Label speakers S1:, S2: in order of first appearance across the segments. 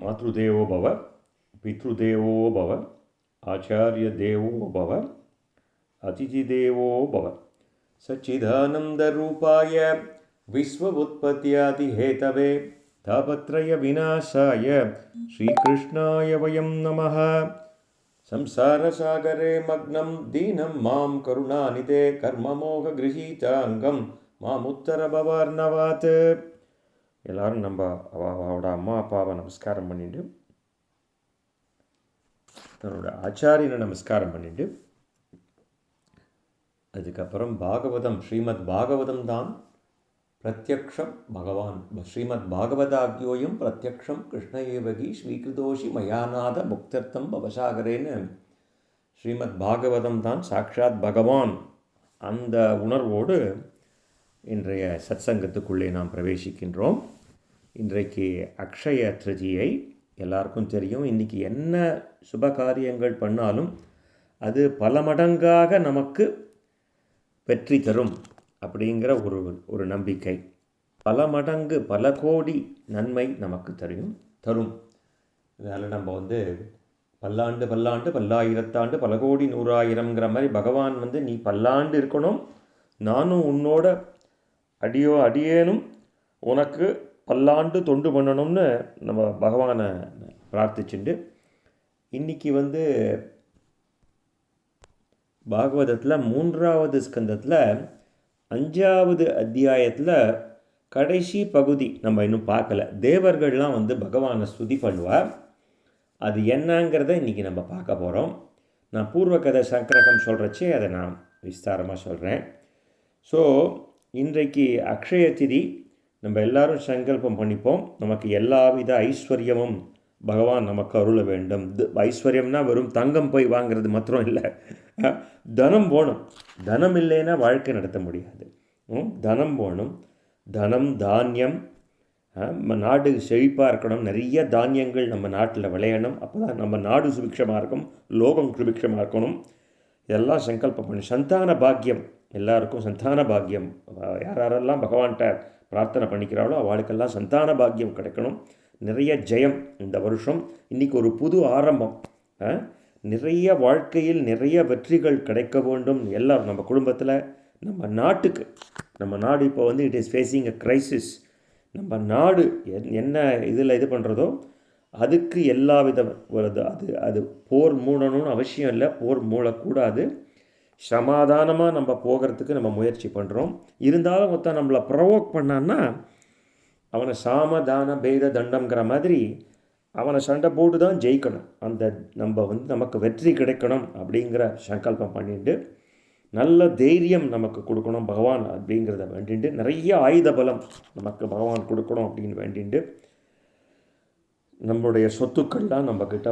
S1: मातृदेवो भव, पितृदेवो भव, आचार्यदेवो भव, अतिथिदेवो भव। सच्चिदानन्दरूपाय विश्वोत्पत्त्यादिहेतवे तापत्रयविनाशाय श्रीकृष्णाय वयं नमः। संसारसागरे मग्नं दीनं मां करुणानिधे कर्ममोहगृहीताङ्गं मामुत्तरभवार्णवात्। எல்லாரும் நம்ம அவளோட அம்மா அப்பாவை நமஸ்காரம் பண்ணிட்டு, தன்னோட ஆச்சாரியனை நமஸ்காரம் பண்ணிட்டு, அதுக்கப்புறம் பாகவதம், ஸ்ரீமத் பாகவதம் தான் பிரத்யக்ஷம் பகவான். ஸ்ரீமத் பாகவதாக்யோயம் பிரத்யக்ஷம் கிருஷ்ண ஏவகி ஸ்வீகிருதோஷி மயாநாத முக்தர்த்தம் பவசாகரேன்னு ஸ்ரீமத் பாகவதம் தான் சாக்ஷாத் பகவான். அந்த உணர்வோடு இன்றைய சத்சங்கத்துக்குள்ளே நாம் பிரவேசிக்கின்றோம். இன்றைக்கு அக்ஷய திருதியை, எல்லாருக்கும் தெரியும். இன்றைக்கி என்ன சுப காரியங்கள் பண்ணாலும் அது பல மடங்காக நமக்கு வெற்றி தரும் அப்படிங்கிற ஒரு நம்பிக்கை. பல மடங்கு, பல கோடி நன்மை நமக்கு தரும். அதனால் நம்ம பல்லாண்டு பல்லாண்டு பல்லாயிரத்தாண்டு பல கோடி நூறாயிரங்கிற மாதிரி பகவான் நீ பல்லாண்டு இருக்கணும், நானும் உன்னோட அடியேனும் உனக்கு பல்லாண்டு தொண்டு பண்ணணும்னு நம்ம பகவானை பிரார்த்திச்சுண்டு, இன்றைக்கி பாகவதத்தில் 3வது ஸ்கந்தத்தில் 5வது அத்தியாயத்தில் கடைசி பகுதி நம்ம இன்னும் பார்க்கல. தேவர்கள்லாம் பகவானை ஸ்துதி பண்ணுவார். அது என்னங்கிறத இன்றைக்கி நம்ம பார்க்க போகிறோம். நான் பூர்வ கதை சங்கரகம் சொல்கிறச்சே அதை நான் விஸ்தாரமாக சொல்கிறேன். ஸோ இன்றைக்கு அக்ஷய திதி. நம்ம எல்லோரும் சங்கல்பம் பண்ணிப்போம், நமக்கு எல்லாவித ஐஸ்வர்யமும் பகவான் நமக்கு அருள வேண்டும். ஐஸ்வர்யம்னா வெறும் தங்கம் போய் வாங்கிறது மாத்திரம் இல்லை, தனம் போகணும். தனம் இல்லைன்னா வாழ்க்கை நடத்த முடியாது. தனம் போகணும். தனம், தானியம், நம்ம நாடு செழிப்பாக இருக்கணும். நிறைய தானியங்கள் நம்ம நாட்டில் விளையணும். அப்போ தான் நம்ம நாடு சுபிக்ஷமாக இருக்கும், லோகம் சுபிக்ஷமாக இருக்கணும். இதெல்லாம் சங்கல்பம் பண்ணி சந்தான பாக்கியம், எல்லாருக்கும் சந்தான பாக்கியம். யாரெல்லாம் பகவான்கிட்ட பிரார்த்தனை பண்ணிக்கிறாளோ அவளுக்கெல்லாம் சந்தான பாக்கியம் கிடைக்கணும். நிறைய ஜெயம் இந்த வருஷம். இன்றைக்கி ஒரு புது ஆரம்பம். நிறைய வாழ்க்கையில் நிறைய வெற்றிகள் கிடைக்க வேண்டும். எல்லாம் நம்ம குடும்பத்தில், நம்ம நாட்டுக்கு. நம்ம நாடு இப்போ it is facing a crisis. நம்ம நாடு என்ன இதில் இது பண்ணுறதோ அதுக்கு எல்லா விதம் வருது. அது போர் மூடணும்னு அவசியம் இல்லை, போர் மூடக்கூடாது. சமாதானமாக நம்ம போகிறதுக்கு நம்ம முயற்சி பண்ணுறோம். இருந்தாலும் மொத்தம் நம்மளை ப்ரொவோக் பண்ணான்னா அவனை சாமதான பேத தண்டம்ங்கிற மாதிரி அவனை சண்டை போட்டு தான் ஜெயிக்கணும். அந்த நம்ம நமக்கு வெற்றி கிடைக்கணும் அப்படிங்கிற சங்கல்பம் பண்ணிட்டு, நல்ல தைரியம் நமக்கு கொடுக்கணும் பகவான் அப்படிங்கிறத வேண்டிட்டு, நிறைய ஆயுத பலம் நமக்கு பகவான் கொடுக்கணும் அப்படின்னு வேண்டிட்டு, நம்மளுடைய சொத்துக்கள்லாம் நம்மக்கிட்ட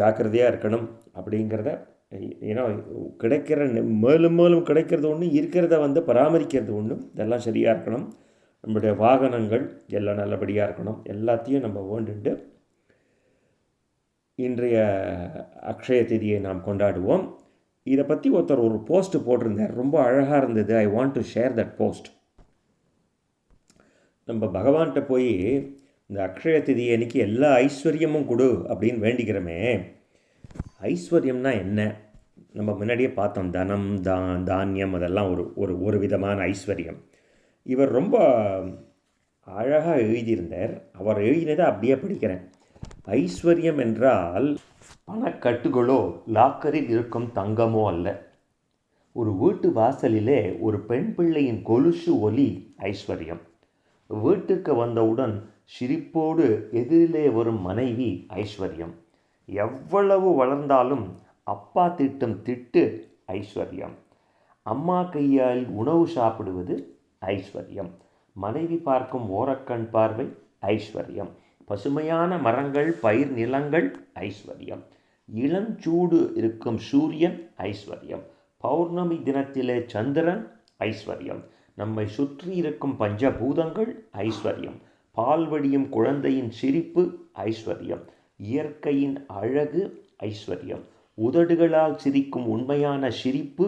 S1: ஜாக்கிரதையாக இருக்கணும் அப்படிங்கிறத. ஏன்னா கிடைக்கிற மேலும் மேலும் கிடைக்கிறது ஒன்று, இருக்கிறத பராமரிக்கிறது ஒன்று. இதெல்லாம் சரியாக இருக்கணும். நம்முடைய வாகனங்கள் எல்லாம் நல்லபடியாக இருக்கணும். எல்லாத்தையும் நம்ம வேண்டுண்டு இன்றைய அக்ஷய திதியை நாம் கொண்டாடுவோம். இதை பற்றி ஒருத்தர் ஒரு போஸ்ட் போட்டிருந்தார், ரொம்ப அழகாக இருந்தது. I want to share that post. நம்ம பகவான்கிட்ட போய் இந்த அக்ஷய திதி அன்னைக்கு எல்லா ஐஸ்வர்யமும் கொடு அப்படின்னு வேண்டிக்கிறோமே. ஐஸ்வர்யம்னா என்ன? நம்ம முன்னாடியே பார்த்தோம், தனம், தானியம், அதெல்லாம் ஒரு விதமான ஐஸ்வர்யம். இவர் ரொம்ப அழகாக எழுதியிருந்தார். அவர் எழுதினதை அப்படியே படிக்கிறேன். ஐஸ்வர்யம் என்றால் பணக்கட்டுகளோ லாக்கரில் இருக்கும் தங்கமோ அல்ல. ஒரு வீட்டு வாசலிலே ஒரு பெண் பிள்ளையின் கொலுசு ஒலி ஐஸ்வர்யம். வீட்டுக்கு வந்தவுடன் சிரிப்போடு எதிரிலே வரும் மனைவி ஐஸ்வர்யம். எவ்வளவு வளர்ந்தாலும் அப்பா திட்டும் திட்டு ஐஸ்வர்யம். அம்மா கையால் உணவு சாப்பிடுவது ஐஸ்வர்யம். மனைவி பார்க்கும் ஓரக்கண் பார்வை ஐஸ்வர்யம். பசுமையான மரங்கள், பயிர் நிலங்கள் ஐஸ்வர்யம். இளஞ்சூடு இருக்கும் சூரியன் ஐஸ்வர்யம். பௌர்ணமி தினத்திலே சந்திரன் ஐஸ்வர்யம். நம்மை சுற்றி இருக்கும் பஞ்சபூதங்கள் ஐஸ்வர்யம். பால்வடியும் குழந்தையின் சிரிப்பு ஐஸ்வர்யம். இயற்கையின் அழகு ஐஸ்வர்யம். உதடுகளால் சிரிக்கும் உண்மையான சிரிப்பு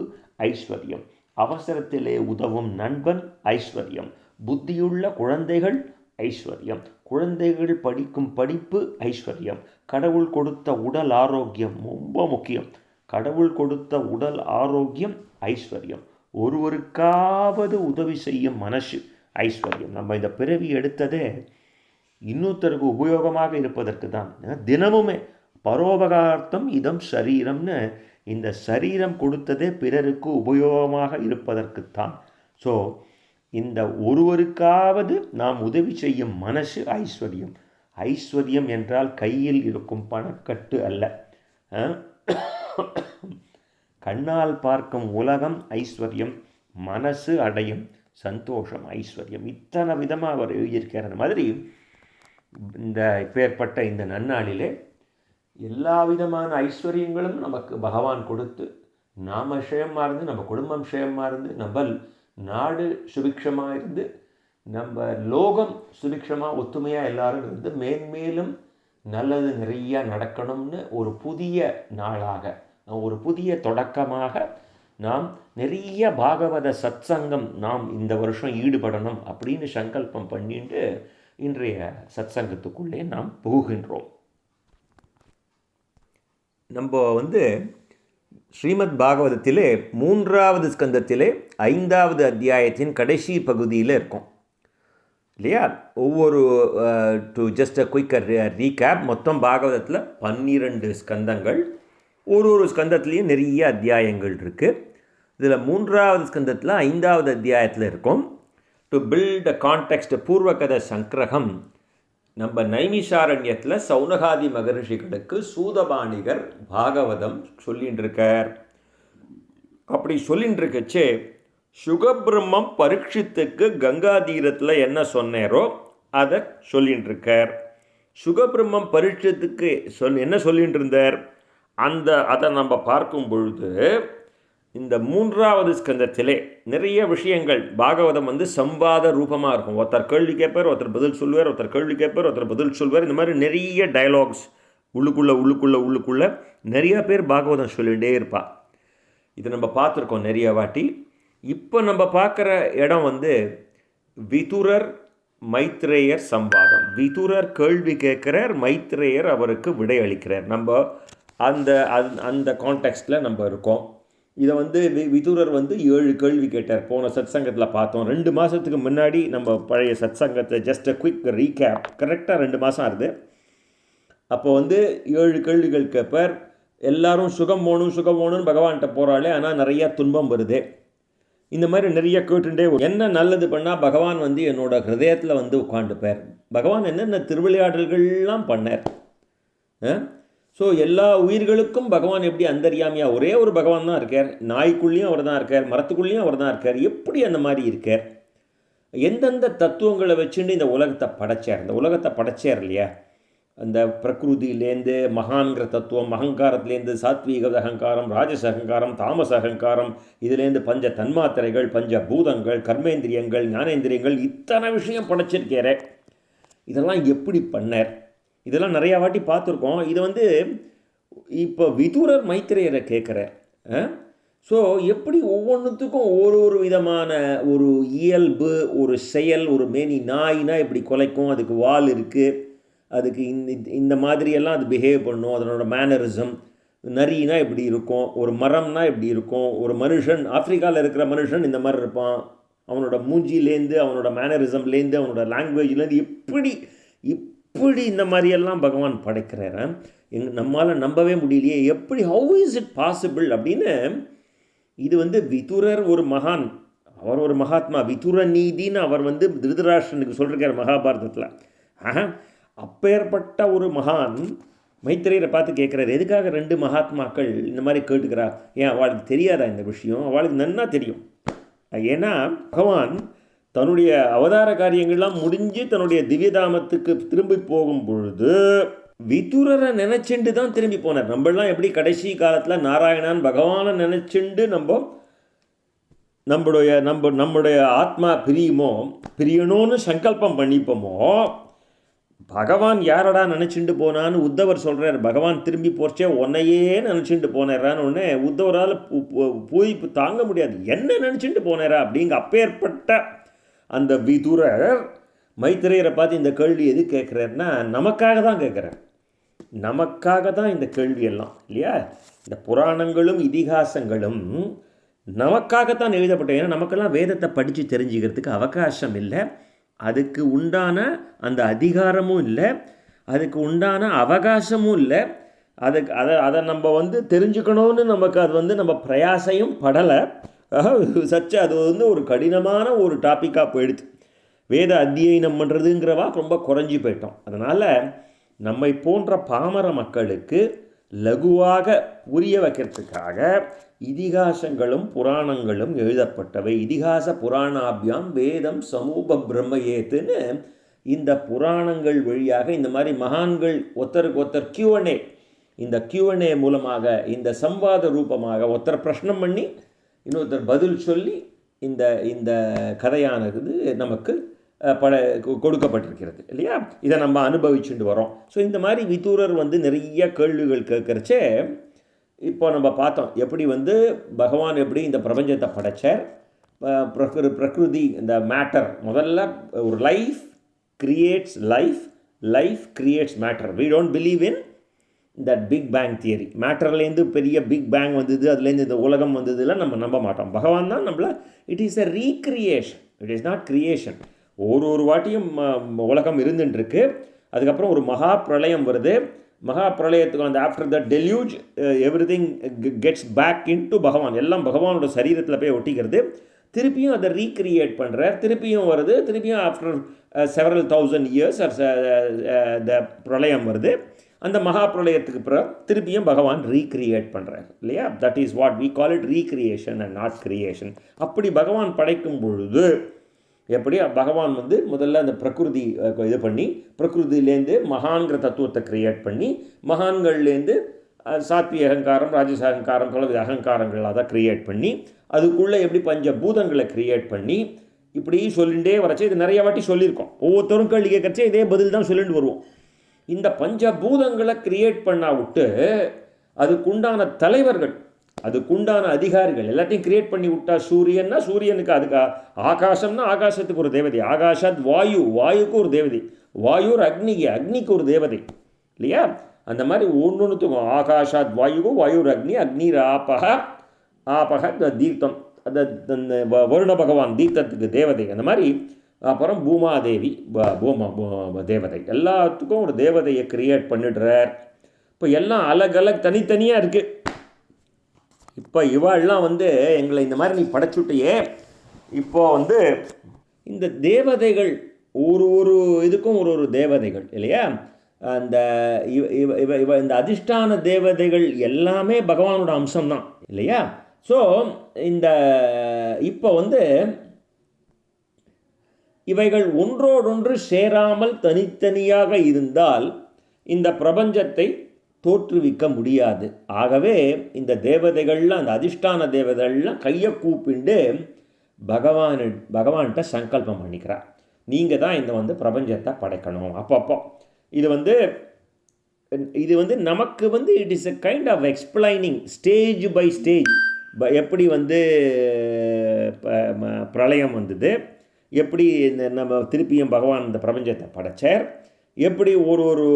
S1: ஐஸ்வர்யம். அவசரத்திலே உதவும் நண்பன் ஐஸ்வர்யம். புத்தியுள்ள குழந்தைகள் ஐஸ்வர்யம். குழந்தைகள் படிக்கும் படிப்பு ஐஸ்வர்யம். கடவுள் கொடுத்த உடல் ஆரோக்கியம் ரொம்ப முக்கியம். கடவுள் கொடுத்த உடல் ஆரோக்கியம் ஐஸ்வர்யம். ஒருவருக்காவது உதவி செய்யும் மனசு ஐஸ்வர்யம். நம்ம இந்த பிறவி எடுத்ததே இன்னொருத்தருக்கு உபயோகமாக இருப்பதற்கு தான். தினமுமே பரோபகார்த்தம் இதம் சரீரம்னு இந்த சரீரம் கொடுத்ததே பிறருக்கு உபயோகமாக இருப்பதற்குத்தான். ஸோ இந்த ஒருவருக்காவது நாம் உதவி செய்யும் மனசு ஐஸ்வர்யம். ஐஸ்வர்யம் என்றால் கையில் இருக்கும் பணக்கட்டு அல்ல. கண்ணால் பார்க்கும் உலகம் ஐஸ்வர்யம், மனசு அடையும் சந்தோஷம் ஐஸ்வர்யம். இத்தனை விதமாக அவர் எழுதியிருக்கிற மாதிரி இந்த இப்பேற்பட்ட இந்த நன்னாளிலே எல்லா விதமான ஐஸ்வர்யங்களும் நமக்கு பகவான் கொடுத்து நாம் க்ஷேமமாக இருந்து, நம்ம குடும்பம் க்ஷேமமாக இருந்து, நம்ம நாடு சுபிக்ஷமாக இருந்து, நம்ம லோகம் சுபிக்ஷமாக ஒத்துமையாக எல்லாரும் இருந்து மேன்மேலும் நல்லது நிறையா நடக்கணும்னு ஒரு புதிய நாளாக, ஒரு புதிய தொடக்கமாக நாம் நிறைய பாகவத சத்சங்கம் நாம் இந்த வருஷம் ஈடுபடணும் அப்படின்னு சங்கல்பம் பண்ணிட்டு இன்றைய சத்சங்கத்துக்குள்ளே நாம் புகுகின்றோம். நம்ம ஸ்ரீமத் பாகவதத்திலே 3வது ஸ்கந்தத்திலே 5வது அத்தியாயத்தின் கடைசி பகுதியில் இருக்கும் இல்லையா? ஒவ்வொரு ஜஸ்ட் குயிக் ரீகேப், மொத்தம் பாகவதத்தில் 12 ஸ்கந்தங்கள். ஒரு ஸ்கந்தத்துலேயும் நிறைய அத்தியாயங்கள் இருக்குது. இதில் 3வது ஸ்கந்தத்தில் 5வது அத்தியாயத்தில் இருக்கும். டு பில்ட் அ கான்டெக்ஸ்ட் பூர்வகத சங்கிரகம் நம்ம நைமிஷாரண்யத்தில் சௌனகாதி மகரிஷிகளுக்கு சூதபாணிகர் பாகவதம் சொல்லின்னு இருக்கார். அப்படி சொல்லின்னு இருக்கச்சே சுகபிரம்மம் பரீட்சித்துக்கு கங்கா தீரத்தில் என்ன சொன்னாரோ அதை சொல்லின்னு இருக்கார். சுகபிரம்மம் பரீட்சித்துக்கு என்ன சொல்லின்னு இருந்தார் அதை நம்ம பார்க்கும் பொழுது இந்த 3வது ஸ்கந்தத்திலே நிறைய விஷயங்கள் பாகவதம் சம்வாத ரூபமாக இருக்கும். ஒருத்தர் கேள்வி கேட்பார், ஒருத்தர் பதில் சொல்வார், ஒருத்தர் கேள்வி கேட்பார், ஒருத்தர் பதில் சொல்வார். இந்த மாதிரி நிறைய டயலாக்ஸ் உள்ளுக்குள்ளே நிறைய பேர் பாகவதம் சொல்லிகிட்டே இருப்பாள். இது நம்ம பார்த்துருக்கோம் நிறைய வாட்டி. இப்போ நம்ம பார்க்குற இடம் விதுரர் மைத்ரேயர் சம்வாதம். விதுரர் கேள்வி கேட்குறார், மைத்ரேயர் அவருக்கு விடை அளிக்கிறார். நம்ம அந்த கான்டெக்ஸ்டில் நம்ம இருக்கோம். இதை விதுரர் 7 கேள்வி கேட்டார். போன சத்சங்கத்தில் பார்த்தோம். 2 மாதத்துக்கு முன்னாடி நம்ம பழைய சத்சங்கத்தை ஜஸ்ட் குயிக் ரீகேப், கரெக்டாக 2 மாதம் ஆகுது. அப்போ 7 கேள்விகள் கேட்பார். எல்லாரும் சுகம் வேணும்னு பகவான்கிட்ட போகிறாளே, ஆனால் நிறையா துன்பம் வருது. இந்த மாதிரி நிறைய கேட்டுட்டே என்ன நல்லது பண்ணால் பகவான் என்னோட ஹிருதயத்தில் உட்காந்துப்பார். பகவான் என்னென்ன திருவிளையாடல்கள்லாம் பண்ணார். ஸோ எல்லா உயிர்களுக்கும் பகவான் எப்படி அந்தர்யாமியாக ஒரே ஒரு பகவான் தான் இருக்கார். நாய்க்குள்ளேயும் அவர் தான் இருக்கார், மரத்துக்குள்ளேயும் அவர் தான் இருக்கார். எப்படி அந்த மாதிரி இருக்கார்? எந்தெந்த தத்துவங்களை வச்சுட்டு இந்த உலகத்தை படைச்சார்? இந்த உலகத்தை படைச்சார் இல்லையா? அந்த பிரகிருதியிலேருந்து மகான்கிற தத்துவம், அகங்காரத்துலேருந்து சாத்வீக அகங்காரம், ராஜச அகங்காரம், தாமச அகங்காரம், இதுலேருந்து பஞ்ச தன்மாத்திரைகள், பஞ்ச பூதங்கள், கர்மேந்திரியங்கள், ஞானேந்திரியங்கள், இத்தனை விஷயம் படைச்சிருக்காரு. இதெல்லாம் எப்படி பண்ணார்? இதெல்லாம் நிறையா வாட்டி பார்த்துருக்கோம். இது இப்போ விதுரர் மைத்ரேயரை கேட்குறார். ஸோ எப்படி ஒவ்வொன்றுத்துக்கும் ஒரு விதமான ஒரு இயல்பு, ஒரு செயல், ஒரு மேனி நாய்னா இப்படி குலைக்கும், அதுக்கு வால் இருக்குது, அதுக்கு இந்த மாதிரியெல்லாம் அது பிஹேவ் பண்ணும், அதனோட மேனரிசம். நரினா இப்படி இருக்கும், ஒரு மரம்னா இப்படி இருக்கும், ஒரு மனுஷன் ஆஃப்ரிக்காவில் இருக்கிற மனுஷன் இந்த மாதிரி இருப்பான். அவனோட மூஞ்சிலேருந்து, அவனோட மேனரிசம்லேருந்து, அவனோட லாங்குவேஜ்லேருந்து இப்படி இந்த மாதிரியெல்லாம் பகவான் படைக்கிறார். நம்மளால் நம்பவே முடியலையே, எப்படி, ஹவு இஸ் இட் பாசிபிள் அப்படின்னு. இது விதுரர் ஒரு மகான், அவர் ஒரு மகாத்மா. விதுர நீதின்னு அவர் திருதராஷ்டிரனுக்கு சொல்லியிருக்கார் மகாபாரதத்தில். அப்பேற்பட்ட ஒரு மகான் மைத்ரேயரை பார்த்து கேட்குறாரு, எதுக்காக 2 மகாத்மாக்கள் இந்த மாதிரி கேட்டுக்கிறா? ஏன் அவளுக்கு தெரியாதா இந்த விஷயம்? அவளுக்கு நன்னா தெரியும். ஏன்னா பகவான் தன்னுடைய அவதார காரியங்கள்லாம் முடிஞ்சு தன்னுடைய திவ்யதாமத்துக்கு திரும்பி போகும் பொழுது விதுரரை நினைச்சுண்டு தான் திரும்பி போனார். நம்மளாம் எப்படி கடைசி காலத்தில் நாராயணான் பகவானை நினைச்சுண்டு நம்முடைய ஆத்மா பிரியணும்னு சங்கல்பம் பண்ணிப்போமோ, பகவான் யாரடா நினச்சிட்டு போனான்னு உத்தவர் சொல்கிறார். பகவான் திரும்பி போச்சே உன்னையே நினச்சிட்டு போனாரான்னு உடனே உத்தவரால் பூரிப்பு தாங்க முடியாது. என்ன நினச்சிட்டு போனாரா அப்படிங்க. அப்பேற்பட்ட அந்த விதுரர் மைத்திரேயரை பார்த்து இந்த கேள்வி எது கேட்குறாருன்னா நமக்காக தான் கேட்குறார். நமக்காக தான் இந்த கேள்வி எல்லாம் இல்லையா. இந்த புராணங்களும் இதிகாசங்களும் நமக்காகத்தான் எழுதப்பட்ட. ஏன்னா நமக்கெல்லாம் வேதத்தை படித்து தெரிஞ்சுக்கிறதுக்கு அவகாசம் இல்லை, அதுக்கு உண்டான அந்த அதிகாரமும் இல்லை, அதுக்கு உண்டான அவகாசமும் இல்லை. அதை நம்ம தெரிஞ்சுக்கணும்னு நமக்கு அது நம்ம பிரயாசையும் படலை. அது ஒரு கடினமான ஒரு டாப்பிக்காக போயிடுது. வேத அத்தியனம் பண்ணுறதுங்கிறவா ரொம்ப குறைஞ்சி போயிட்டோம். அதனால் நம்மை போன்ற பாமர மக்களுக்கு லகுவாக புரிய வைக்கிறதுக்காக இதிகாசங்களும் புராணங்களும் எழுதப்பட்டவை. இதிகாச புராணாபியாம் வேதம் சமூக பிரம்மயேத்துன்னு இந்த புராணங்கள் வழியாக இந்த மாதிரி மகான்கள் ஒருத்தருக்கு ஒருத்தர் Q&A, இந்த Q&A மூலமாக, இந்த சம்வாத ரூபமாக ஒருத்தர் பிரஷ்னம் பண்ணி இன்னொருத்தர் பதில் சொல்லி இந்த இந்த கதையானது நமக்கு கொடுக்கப்பட்டிருக்கிறது இல்லையா. இதை நம்ம அனுபவிச்சுட்டு வரோம். ஸோ இந்த மாதிரி விதூரர் நிறைய கேள்விகள் கேட்குறச்சே இப்போ நம்ம பார்த்தோம் எப்படி பகவான் எப்படி இந்த பிரபஞ்சத்தை படைச்சார். பிரகிருதி இந்த மேட்டர், முதல்ல ஒரு life creates life, life creates matter. We don't believe in that big bang theory. மேட்டர்லேருந்து பெரிய பிக் பேங் வந்தது, அதுலேருந்து இந்த உலகம் வந்ததுலாம் நம்ம நம்ப மாட்டோம். பகவான் தான் நம்மளை, it is a recreation, it is not creation. ஒரு வாட்டியும் உலகம் இருந்துட்டுருக்கு. அதுக்கப்புறம் ஒரு மகா பிரளயம் வருது. மகா பிரளயத்துக்கு after the deluge everything gets back into Bhagavan. எல்லாம் பகவானோட சரீரத்தில் போய் ஒட்டிக்கிறது. திருப்பியும் அதை ரீக்ரியேட் பண்ணுறார். திருப்பியும் வருது. திருப்பியும் ஆஃப்டர் several thousand years த பிரளயம் வருது. அந்த மகா பிரளயத்துக்கு பிறகு திருப்பியும் பகவான் ரீக்ரியேட் பண்ணுறார் இல்லையா. That is what we call it recreation and not creation. அப்படி பகவான் படைக்கும் பொழுது எப்படி பகவான் முதல்ல அந்த பிரகிருதி இது பண்ணி, பிரகிருதியிலேருந்து மகான்கிற தத்துவத்தை கிரியேட் பண்ணி, மகான்கள்லேருந்து சாத்விய அகங்காரம், ராஜச அகங்காரம், பலவித அகங்காரங்கள் அதை கிரியேட் பண்ணி, அதுக்குள்ளே எப்படி பஞ்சபூதங்களை கிரியேட் பண்ணி, இப்படி சொல்லிகிட்டே வரச்சு. இது நிறைய வாட்டி சொல்லியிருக்கோம். ஒவ்வொருத்தரும் கேள்வி கேட்கறச்சே இதே பதில் தான் சொல்லிட்டு வருவோம். இந்த பஞ்சபூதங்களை கிரியேட் பண்ணா விட்டு அதுக்குண்டான தலைவர்கள், அதுக்குண்டான அதிகாரிகள் எல்லாத்தையும் கிரியேட் பண்ணி விட்டா, சூரியன்னா சூரியனுக்கு, அதுக்கு ஆகாசம்னா ஆகாசத்துக்கு ஒரு தேவதை, ஆகாஷாத் வாயு, வாயுக்கு ஒரு தேவதை, வாயுர் அக்னிக்கு, அக்னிக்கு ஒரு தேவதை இல்லையா. அந்த மாதிரி ஒன்றுத்துக்கும் ஆகாஷாத் வாயுகு, வாயுர் அக்னி, அக்னிர் ஆபக, ஆபக தீர்த்தம், அந்த வருண பகவான் தீர்த்தத்துக்கு தேவதை. அந்த மாதிரி அப்புறம் பூமாதேவி, பூமா தேவதை, எல்லாத்துக்கும் ஒரு தேவதையை கிரியேட் பண்ணிடுறார். இப்போ எல்லாம் அலக் தனித்தனியாக இருக்குது. இப்போ இவாள்லாம் எங்களை இந்த மாதிரி நீ படைச்சுட்டையே. இப்போ இந்த தேவதைகள் ஒரு இதுக்கும் ஒரு தேவதைகள் இல்லையா. அந்த இந்த அதிஷ்டான தேவதைகள் எல்லாமே பகவானோட அம்சம்தான் இல்லையா. ஸோ இந்த இப்போ இவைகள் ஒன்றோடொன்று சேராமல் தனித்தனியாக இருந்தால் இந்த பிரபஞ்சத்தை தோற்றுவிக்க முடியாது. ஆகவே இந்த தேவதைகள்லாம், அந்த அதிஷ்டான தேவதைகள்லாம் கையை கூப்பிண்டு பகவான்கிட்ட சங்கல்பம் பண்ணிக்கிறார். நீங்கள் தான் இந்த பிரபஞ்சத்தை படைக்கணும். அப்பப்போ இது நமக்கு it is a kind of explaining stage by stage. எப்படி பிரளயம் வந்தது, எப்படி நம்ம திருப்பியும் பகவான் இந்த பிரபஞ்சத்தை படைச்சார், எப்படி ஒரு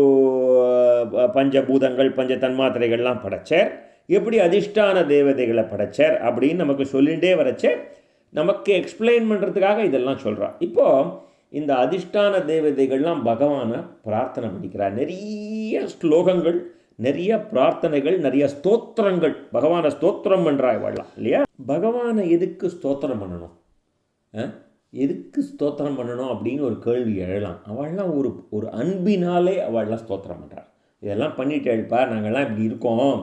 S1: பஞ்சபூதங்கள் பஞ்ச தன்மாத்திரைகள்லாம் படைச்சார், எப்படி அதிஷ்டான தேவதைகளை படைச்சார் அப்படின்னு நமக்கு சொல்லிகிட்டே வரச்சே நமக்கு எக்ஸ்பிளைன் பண்ணுறதுக்காக இதெல்லாம் சொல்கிறார். இப்போது இந்த அதிஷ்டான தேவதைகள்லாம் பகவானை பிரார்த்தனை பண்ணிக்கிறார். நிறைய ஸ்லோகங்கள், நிறைய பிரார்த்தனைகள், நிறைய ஸ்தோத்திரங்கள், பகவானை ஸ்தோத்திரம் பண்ணுறா இவாள்லாம் இல்லையா. பகவானை எதுக்கு ஸ்தோத்திரம் பண்ணணும், எதுக்கு ஸ்தோத்திரம் பண்ணணும் அப்படின்னு ஒரு கேள்வி எழலாம். அவள்லாம் ஒரு அன்பினாலே அவள்லாம் ஸ்தோத்திரம் பண்ணுறாள். இதெல்லாம் பண்ணிட்டு எழுப்பா, நாங்கள்லாம் இப்படி இருக்கோம்,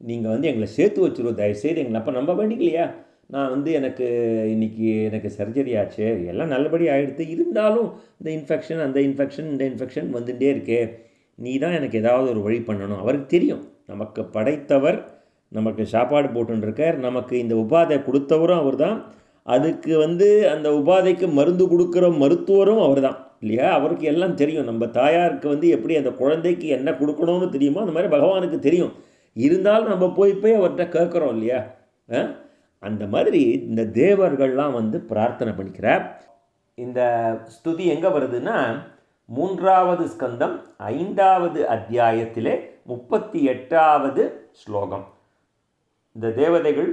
S1: நீங்கள் எங்களை சேர்த்து வச்சுருவோம், தயவுசெய்து எங்களை அப்போ நம்ப வேண்டிக்கலையா. நான் எனக்கு சர்ஜரி ஆச்சு, எல்லாம் நல்லபடி ஆகிடுது, இருந்தாலும் இந்த இன்ஃபெக்ஷன் அந்த இன்ஃபெக்ஷன் இந்த இன்ஃபெக்ஷன் வந்துட்டே இருக்கே, நீ தான் எனக்கு ஏதாவது ஒரு வழி பண்ணணும். அவருக்கு தெரியும், நமக்கு படைத்தவர், நமக்கு சாப்பாடு போட்டுருக்கார், நமக்கு இந்த உபாதை கொடுத்தவரும் அவர் தான், அதுக்கு அந்த உபாதைக்கு மருந்து கொடுக்குற மருத்துவரும் அவர் தான் இல்லையா. அவருக்கு எல்லாம் தெரியும். நம்ம தாயாருக்கு எப்படி அந்த குழந்தைக்கு என்ன கொடுக்கணும்னு தெரியுமோ அந்த மாதிரி பகவானுக்கு தெரியும். இருந்தாலும் நம்ம போய் அவர்கிட்ட கேட்குறோம் இல்லையா. அந்த மாதிரி இந்த தேவர்கள்லாம் பிரார்த்தனை பண்ணிக்கிறார். இந்த ஸ்துதி எங்கே வருதுன்னா 3வது ஸ்கந்தம் 5வது அத்தியாயத்திலே 38வது ஸ்லோகம். இந்த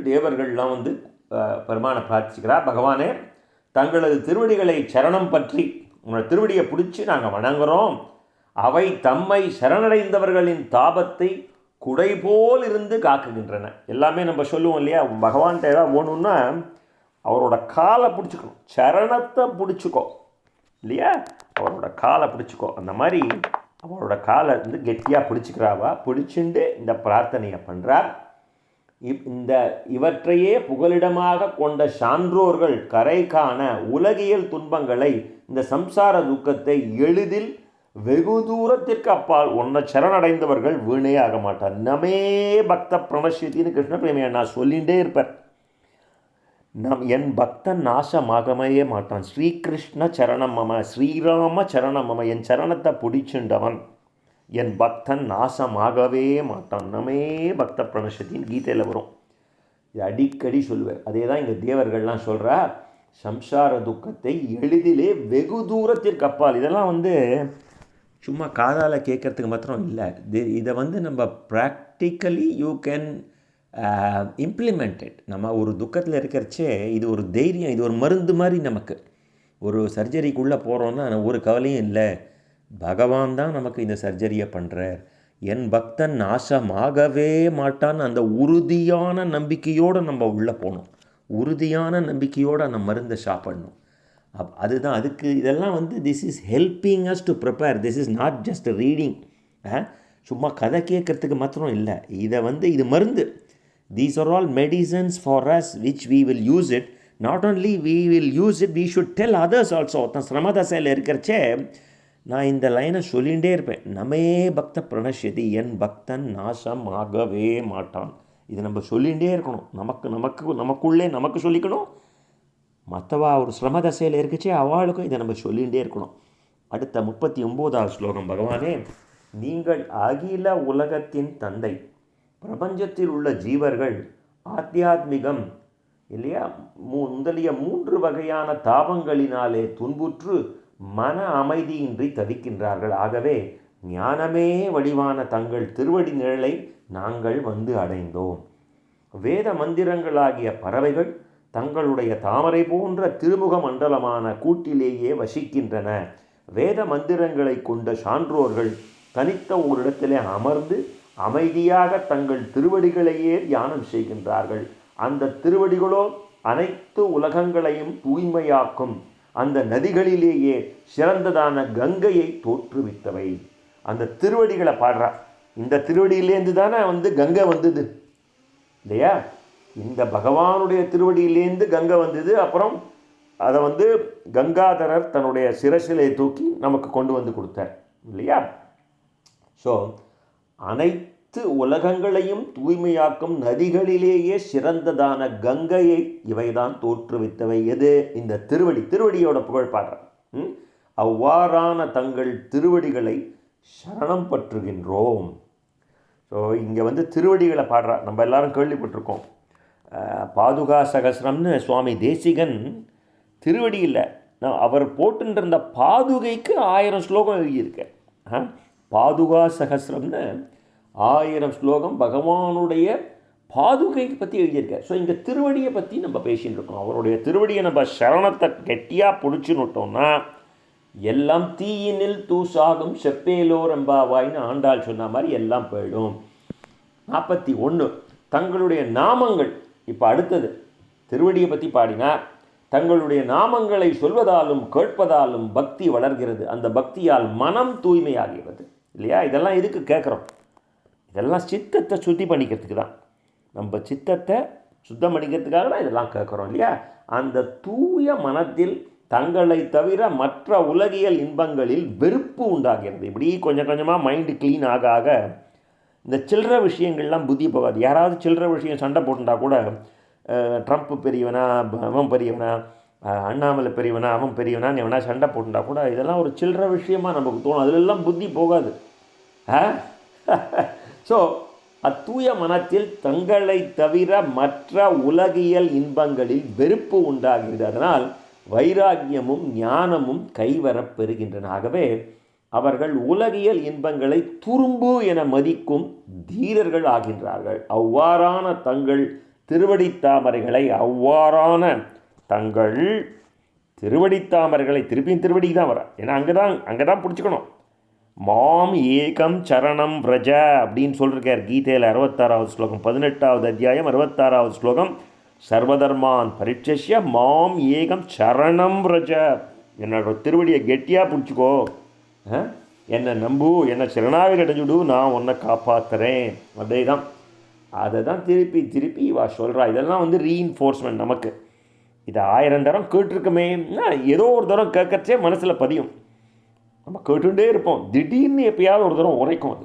S1: தேவர்கள்லாம் வந்து பெருமானை பிரார்த்திக்கிறார், பகவானே தங்களது திருவடிகளை சரணம் பற்றி உங்களோட திருவடியை பிடிச்சி நாங்கள் வணங்குகிறோம், அவை தம்மை சரணடைந்தவர்களின் தாபத்தை குடை போல் இருந்து காக்குகின்றன. எல்லாமே நம்ம சொல்லுவோம் இல்லையா, பகவான்கிட்ட ஏதாவது போகணுன்னா அவரோட காலை பிடிச்சிக்கணும், சரணத்தை பிடிச்சிக்கோ இல்லையா, அவரோட காலை பிடிச்சிக்கோ. அந்த மாதிரி அவரோட காலை வந்து கெட்டியாக பிடிச்சிக்கிறாவா, பிடிச்சிண்டு இந்த பிரார்த்தனையை பண்ணுறார். இவற்றையே புகலிடமாக கொண்ட சான்றோர்கள் கரை காண உலகியல் துன்பங்களை, இந்த சம்சார துக்கத்தை எளிதில் வெகு தூரத்திற்கு அப்பால் ஒன்றை சரணடைந்தவர்கள் வீணே ஆக மாட்டார். நமே பக்த பிரணசித்தின்னு கிருஷ்ண பிரேமியை நான் சொல்லிகிட்டே இருப்பேன். என் பக்தன் நாசமாகவே மாட்டான். ஸ்ரீகிருஷ்ண சரணம் மம, ஸ்ரீராம சரணம் மம, என் சரணத்தை பிடிச்சுண்டவன் என் பக்தன் நாசமாகவே மாட்டான். நமே பக்த பிரணசத்தின்னு கீதையில் வரும். இது அடிக்கடி சொல்லுவார். அதே தான் இங்கே தேவர்கள்லாம் சொல்கிறா, சம்சார துக்கத்தை எளிதிலே வெகு தூரத்திற்கு அப்பால். இதெல்லாம் வந்து சும்மா காதால் கேட்குறதுக்கு மாத்திரம் இல்லை, இதை வந்து நம்ம ப்ராக்டிக்கலி யூ கேன் இம்ப்ளிமெண்டட். நம்ம ஒரு துக்கத்தில் இருக்கிறச்சே இது ஒரு தைரியம், இது ஒரு மருந்து மாதிரி. நமக்கு ஒரு சர்ஜரிக்குள்ளே போகிறோன்னா ஒரு கவலையும் இல்லை, பகவான் தான் நமக்கு இந்த சர்ஜரியை பண்ணுறார், என் பக்தன் நாசமாகவே மாட்டான்னு அந்த உறுதியான நம்பிக்கையோடு நம்ம உள்ளே போகணும், உறுதியான நம்பிக்கையோடு அந்த மருந்தை சாப்பிடணும். அதுதான் அதுக்கு இதெல்லாம் வந்து this is helping us to prepare. This is not just reading, சும்மா கதை கேட்குறதுக்கு மாத்திரம் இல்லை, இதை வந்து இது மருந்து. These are all medicines for us which we will use it. Not only we will use it, we should tell others also. ஒருத்தன் சிரமதசையில் இருக்கிறச்சே நான் இந்த லைனை சொல்லிகிட்டே இருப்பேன், நமே பக்த பிரணஷ்யதி, என் பக்தன் நாசம் ஆகவே மாட்டான். இது நம்ம சொல்லிகிட்டே இருக்கணும், நமக்குள்ளே நமக்கு சொல்லிக்கணும், மற்றவா ஒரு சிரமதசையில் இருக்கச்சே அவளுக்கும் இதை நம்ம சொல்லிகிட்டே இருக்கணும். அடுத்த 39வது ஸ்லோகம். பகவானே நீங்கள் அகில உலகத்தின் தந்தை, பிரபஞ்சத்தில் உள்ள ஜீவர்கள் ஆத்தியாத்மிகம் இல்லையா முதலிய 3 வகையான தாபங்களினாலே துன்புற்று மன அமைதியின்றி தவிக்கின்றார்கள். ஆகவே ஞானமே வடிவான தங்கள் திருவடி நிழலை நாங்கள் வந்து அடைந்தோம். வேத மந்திரங்களாகிய பறவைகள் தங்களுடைய தாமரை போன்ற திருமுக மண்டலமான கூட்டிலேயே வசிக்கின்றன. வேத மந்திரங்களை கொண்ட சான்றோர்கள் தனித்த ஒரு இடத்திலே அமர்ந்து அமைதியாக தங்கள் திருவடிகளையே தியானம் செய்கின்றார்கள். அந்த திருவடிகளோ அனைத்து உலகங்களையும் தூய்மையாக்கும் அந்த நதிகளிலேயே சிறந்ததான கங்கையை தோற்றுவித்தவை. அந்த திருவடிகளை பாடுறா. இந்த திருவடியிலேருந்து தானே வந்து கங்கை வந்தது இல்லையா, இந்த பகவானுடைய திருவடியிலேருந்து கங்கை வந்தது. அப்புறம் அதை வந்து கங்காதரர் தன்னுடைய சிரசிலை தூக்கி நமக்கு கொண்டு வந்து கொடுத்தார் இல்லையா. ஸோ அனைத்து உலகங்களையும் தூய்மையாக்கும் நதிகளிலேயே சிறந்ததான கங்கையை இவைதான் தோற்றுவித்தவை. எது? இந்த திருவடியோட புகழ் பாடுற. அவ்வாறான தங்கள் திருவடிகளை சரணம் பற்றுகின்றோம். ஸோ இங்கே வந்து திருவடிகளை பாடுறா. நம்ம எல்லாரும் கேள்விப்பட்டிருக்கோம், பாதுகா சகஸ்ரம்னு சுவாமி தேசிகன் திருவடி இல்லை, அவர் போட்டுருந்த பாதுகைக்கு 1000 ஸ்லோகம் எழுதியிருக்கேன். பாதுகா சகஸ்ரம்னு 1000 ஸ்லோகம் பகவானுடைய பாதுகையை பற்றி எழுதியிருக்கார். ஸோ இங்கே திருவடியை பற்றி நம்ம பேசின்னு இருக்கோம். அவருடைய திருவடியை நம்ம சரணத்தை கெட்டியாக பிடிச்சுன்னு விட்டோம்னா எல்லாம் தீயினில் தூசாகும் செப்பேலோ ரம்பாவாயின்னு ஆண்டாள் சொன்ன மாதிரி எல்லாம் போயிடும். 41 தங்களுடைய நாமங்கள். இப்போ அடுத்தது திருவடியை பற்றி பாடினார். தங்களுடைய நாமங்களை சொல்வதாலும் கேட்பதாலும் பக்தி வளர்கிறது, அந்த பக்தியால் மனம் தூய்மையாகிறது இல்லையா. இதெல்லாம் எதுக்கு கேட்குறோம்? இதெல்லாம் சித்தத்தை சுத்தி பண்ணிக்கிறதுக்கு தான். நம்ம சித்தத்தை சுத்தம் பண்ணிக்கிறதுக்காக தான் இதெல்லாம் கேட்குறோம் இல்லையா. அந்த தூய மனத்தில் தங்களை தவிர மற்ற உலகியல் இன்பங்களில் வெறுப்பு உண்டாகிறது. இப்படி கொஞ்சம் கொஞ்சமாக மைண்டு க்ளீன் ஆக ஆக இந்த சில்லற விஷயங்கள்லாம் புத்தி போகாது. யாராவது சில்லற விஷயம் சண்டை போட்டுட்டா கூட ட்ரம்ப் பெரியவனா அவன் பெரியவனா, அண்ணாமலை பெரியவனா அவன் பெரியவனான்னு எவனா சண்டை போட்டுட்டா கூட இதெல்லாம் ஒரு சில்லற விஷயமாக நமக்கு தோணும். அதிலெல்லாம் புத்தி போகாது. ஸோ அத்தூய மனத்தில் தங்களை தவிர மற்ற உலகியல் இன்பங்களில் வெறுப்பு உண்டாகிறது. அதனால் வைராகியமும் ஞானமும் கைவரப் பெறுகின்றன. ஆகவே அவர்கள் உலகியல் இன்பங்களை துரும்பு என மதிக்கும் தீரர்கள் ஆகின்றார்கள். அவ்வாறான தங்கள் திருவடித்தாமரைகளை திருப்பியும் திருவடிக்கு தான் வர, ஏன்னா அங்கே தான் பிடிச்சிக்கணும். மாம் ஏகம் சரணம் விரஜ அப்படின்னு சொல்லியிருக்கார் கீதையில் 66வது ஸ்லோகம், 18வது அத்தியாயம் 66வது ஸ்லோகம். சர்வதர்மான் பரிட்சஸ்ய மாம் ஏகம் சரணம் விரஜ, என்னோட திருவடியை கெட்டியாக பிடிச்சிக்கோ, என்னை நம்பு, என்னை சரணாகதி அடைஞ்சுடு, நான் உன்னை காப்பாற்றுறேன். அதே தான், அதை தான் திருப்பி இவா சொல்கிறா. இதெல்லாம் ரீஇன்ஃபோர்ஸ்மெண்ட். நமக்கு இதை 1000 தரம் கேட்டிருக்கமே, ஏதோ ஒரு தரம் கேட்கறச்சே மனசில் பதியும். நம்ம கேட்டுகிட்டே இருப்போம், திடீர்னு எப்பயாவது ஒரு தரம் உரைக்கும் அது.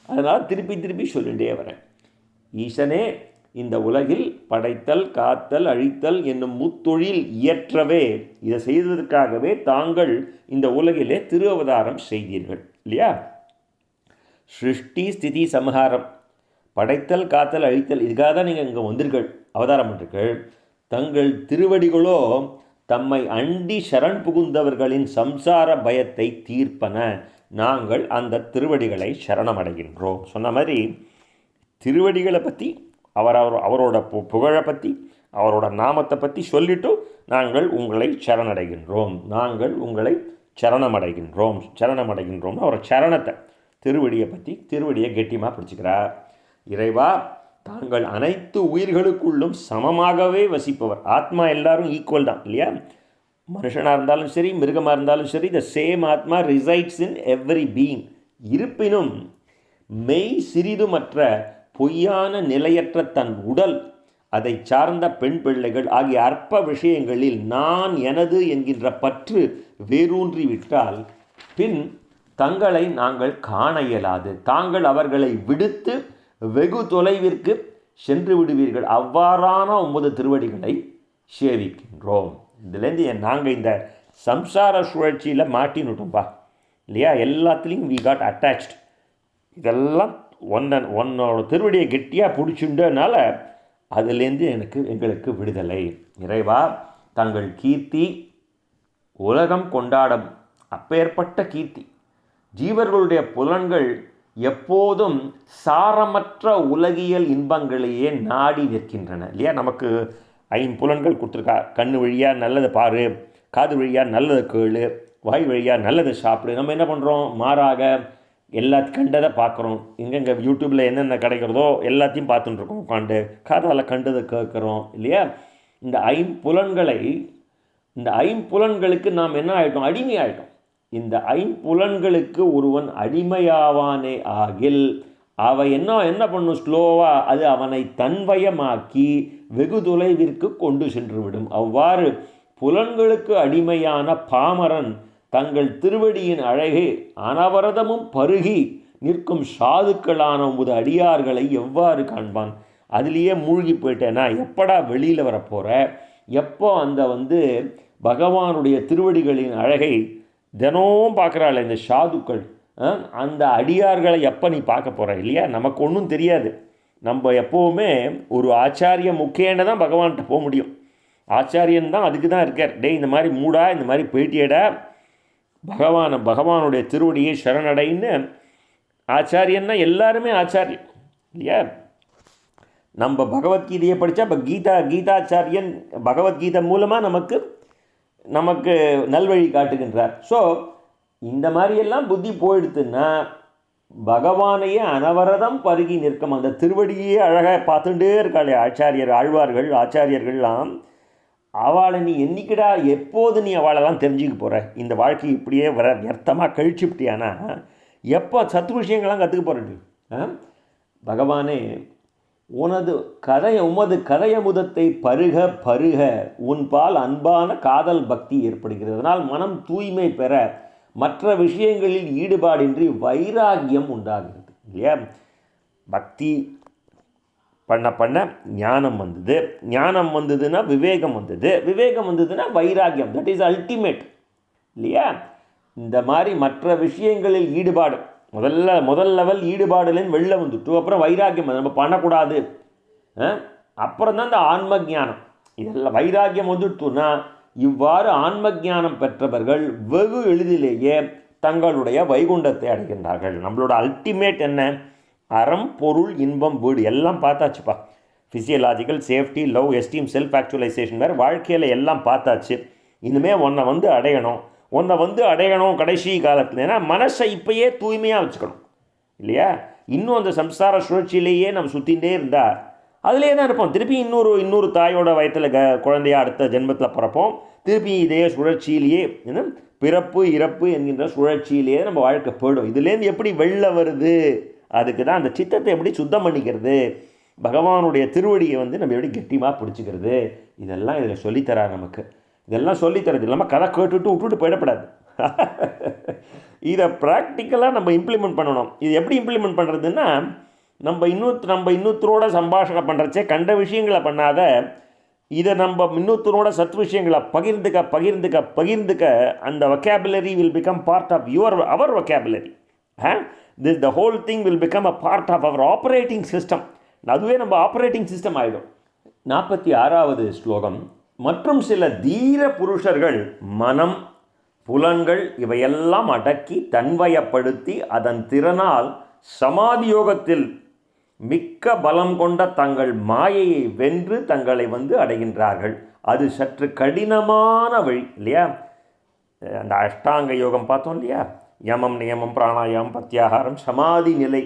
S1: அதனால் திருப்பி சொல்லிகிட்டே வரேன். ஈசனே இந்த உலகில் படைத்தல், காத்தல், அழித்தல் என்னும் முத்தொழில் இயற்றவே, இதை செய்ததற்காகவே தாங்கள் இந்த உலகிலே திரு அவதாரம் செய்தீர்கள் இல்லையா? சிருஷ்டி ஸ்திதி சம்ஹாரம், படைத்தல், காத்தல், அழித்தல், இதுக்காக தான் நீங்கள் இங்கே வந்தீர்கள், அவதாரம் பண்ணுறீர்கள். தங்கள் திருவடிகளோ தம்மை அண்டி சரண் புகுந்தவர்களின் சம்சார பயத்தை தீர்ப்பன. நாங்கள் அந்த திருவடிகளை சரணமடைகின்றோம். சொன்ன மாதிரி திருவடிகளை பற்றி, அவரோட புகழை பற்றி, அவரோட நாமத்தை பற்றி சொல்லிவிட்டு நாங்கள் உங்களை சரணடைகின்றோம், நாங்கள் உங்களை சரணமடைகின்றோம். அவரோட சரணத்தை, திருவடியை பற்றி, திருவடியை கெட்டியமாக பிடிச்சிக்கிறார். இறைவா, தாங்கள் அனைத்து உயிர்களுக்குள்ளும் சமமாகவே வசிப்பவர். ஆத்மா எல்லாரும் ஈக்குவல் தான் இல்லையா? மனுஷனாக இருந்தாலும் சரி, மிருகமாக இருந்தாலும் சரி, த சேம் ஆத்மா ரிசைட்ஸ் இன் எவ்ரி பீயிங். இருப்பினும் மெய் சிறிதுமற்ற பொய்யான நிலையற்ற தன் உடல், அதை சார்ந்த பெண் பிள்ளைகள் ஆகிய அற்ப விஷயங்களில் நான் எனது என்கின்ற பற்று வேரூன்றிவிட்டால் பின் தங்களை நாங்கள் காண இயலாது. தாங்கள் அவர்களை விடுத்து வெகு தொலைவிற்கு சென்று விடுவீர்கள். அவ்வாறான உமது திருவடிகளை சேவிக்கின்றோம். இதுலேருந்து நாங்கள் இந்த சம்சார சுழற்சியில் மாட்டினுட்டோம்ப்பா இல்லையா? எல்லாத்துலேயும் வி காட் அட்டாச்ட். இதெல்லாம் ஒன்னோட திருவடியை கெட்டியாக பிடிச்சுன்றனால அதுலேருந்து எங்களுக்கு விடுதலை. இறைவா, தங்கள் கீர்த்தி உலகம் கொண்டாடும் அப்பேற்பட்ட கீர்த்தி. ஜீவர்களுடைய புலன்கள் எப்போதும் சாரமற்ற உலகியல் இன்பங்களையே நாடி நிற்கின்றன இல்லையா? நமக்கு 5 புலன்கள் கொடுத்துருக்கா. கண்ணு வழியாக நல்லதை பாரு, காது வழியாக நல்லதை கேளு, வாய் வழியாக நல்லதை சாப்பிடு. நம்ம என்ன பண்ணுறோம்? மாறாக கண்டதை பார்க்குறோம். எங்கெங்கே யூடியூப்பில் என்னென்ன கிடைக்கிறதோ எல்லாத்தையும் பார்த்துட்டுருக்கோம் உட்காந்து. காதால் கண்டதை கேட்குறோம் இல்லையா? இந்த 5 புலன்களுக்கு நாம் என்ன ஆகிட்டோம்? அடிமை ஆகிட்டோம். இந்த 5 புலன்களுக்கு ஒருவன் அடிமையாவானே ஆகில் அவை என்ன பண்ணும்? ஸ்லோவாக அது அவனை தன்வயமாக்கி வெகு தொலைவிற்கு கொண்டு சென்றுவிடும். அவ்வாறு புலன்களுக்கு அடிமையான பாமரன் தங்கள் திருவடியின் அழகே அனவரதமும் பருகி நிற்கும் சாதுக்களான உமது அடியார்களை எவ்வாறு காண்பான்? அதுலேயே மூழ்கி போயிட்டேன்னா எப்படா வெளியில் வரப்போகிற? எப்போ அந்த பகவானுடைய திருவடிகளின் அழகை தினமும் பார்க்குறாள் இந்த சாதுக்கள், அந்த அடியார்களை எப்போ நீ பார்க்க போகிற இல்லையா? நமக்கு ஒன்றும் தெரியாது. நம்ம எப்போவுமே ஒரு ஆச்சாரிய முக்கியன்னு தான் பகவான்கிட்ட போக முடியும். ஆச்சாரியன் தான் அதுக்கு தான் இருக்கார். இந்த மாதிரி மூடா, இந்த மாதிரி போயிட்டியடா, பகவானுடைய திருவடியை சரணடைன்னு. ஆச்சாரியன்னா எல்லாருமே ஆச்சாரியன் இல்லையா? நம்ம பகவத்கீதையை படித்தா இப்போ கீதாச்சாரியன் பகவத்கீதை மூலமாக நமக்கு நல்வழி காட்டுகின்றார். ஸோ இந்த மாதிரியெல்லாம் புத்தி போயிடுத்துன்னா பகவானையே அனவரதம் பருகி நிற்கும் அந்த திருவடியே அழகாக பார்த்துட்டே இருக்காளே ஆச்சாரியர்கள்லாம். அவளை நீ என்னைக்கிடா எப்போது நீ அவளெல்லாம் தெரிஞ்சுக்க போகிற? இந்த வாழ்க்கை இப்படியே வியர்த்தமாக கழிச்சுப்பிட்டியானா எப்போ சத்து விஷயங்கள்லாம் கற்றுக்க போகிற? பகவானே, உமது கதையமுதத்தை பருக உன்பால் அன்பான காதல் பக்தி ஏற்படுகிறது. அதனால் மனம் தூய்மை பெற மற்ற விஷயங்களில் ஈடுபாடின்றி வைராகியம் உண்டாகிறது இல்லையா? பக்தி பண்ண ஞானம் வந்தது, ஞானம் வந்ததுன்னா விவேகம் வந்ததுன்னா வைராகியம். தட் இஸ் அல்டிமேட் இல்லையா? இந்த மாதிரி மற்ற விஷயங்களில் ஈடுபாடு முதல் லெவல் ஈடுபாடுலேருந்து வெளில வந்துட்டு அப்புறம் வைராக்கியம் நம்ம பண்ணக்கூடாது. அப்புறம் தான் இந்த ஆன்ம ஞானம். இதெல்லாம் வைராக்கியம் வந்துட்டுனா இவ்வாறு ஆன்ம ஞானம் பெற்றவர்கள் வெகு எளிதிலேயே தங்களுடைய வைகுண்டத்தை அடைகின்றார்கள். நம்மளோட அல்டிமேட் என்ன? அறம், பொருள், இன்பம், வீடு எல்லாம் பார்த்தாச்சுப்பா. Physiological, safety, love, esteem, self actualisation வேறு வாழ்க்கையில் எல்லாம் பார்த்தாச்சு. இனிமேல் உன்னை வந்து அடையணும் கடைசி காலத்தில். ஏன்னா மனசை இப்போயே தூய்மையாக வச்சுக்கணும் இல்லையா? இன்னும் அந்த சம்சார சுழற்சியிலேயே நம்ம சுற்றிகிட்டே இருந்தால் அதிலே தான் இருப்போம். திருப்பி இன்னொரு தாயோட வயத்தில் குழந்தையாக அடுத்த ஜென்மத்தில் பிறப்போம். திருப்பி இதே சுழற்சியிலேயே பிறப்பு இறப்பு என்கின்ற சுழற்சியிலேயே நம்ம வாழ்க்கை போயிடும். இதுலேருந்து எப்படி வெளில வருது? அதுக்கு தான் அந்த சித்தத்தை எப்படி சுத்தம் பண்ணிக்கிறது, பகவானுடைய திருவடியை வந்து நம்ம எப்படி கெட்டியமாக பிடிச்சிக்கிறது, இதெல்லாம் இதில் சொல்லித்தரார் நமக்கு. இதெல்லாம் சொல்லித்தரது இல்லாமல் கதை கேட்டுட்டு விட்டுட்டு போயிடப்படாது. இதை ப்ராக்டிக்கலாக நம்ம இம்ப்ளிமெண்ட் பண்ணணும். இது எப்படி இம்ப்ளிமெண்ட் பண்ணுறதுன்னா, நம்ம இன்னொருத்தரோட சம்பாஷணம் பண்ணுறச்சே கண்ட விஷயங்களை பண்ணாத, இதை நம்ம இன்னொருத்தரோட சத் விஷயங்களை பகிர்ந்துக்க அந்த vocabulary will become part of our vocabulary. the whole thing will become a part of our operating system. அதுவே நம்ம ஆப்ரேட்டிங் சிஸ்டம் ஆகிடும். 46வது ஸ்லோகம். மற்றும் சில தீர புருஷர்கள் மனம், புலன்கள் இவையெல்லாம் அடக்கி தன்வயப்படுத்தி அதன் திறனால் சமாதி யோகத்தில் மிக்க பலம் கொண்ட தங்கள் மாயையை வென்று தங்களை வந்து அடைகின்றார்கள். அது சற்று கடினமான வழி இல்லையா? அந்த அஷ்டாங்க யோகம் பார்த்தோம் இல்லையா? யமம், நியமம், பிராணாயாமம், பிரத்யாகாரம், சமாதி நிலை.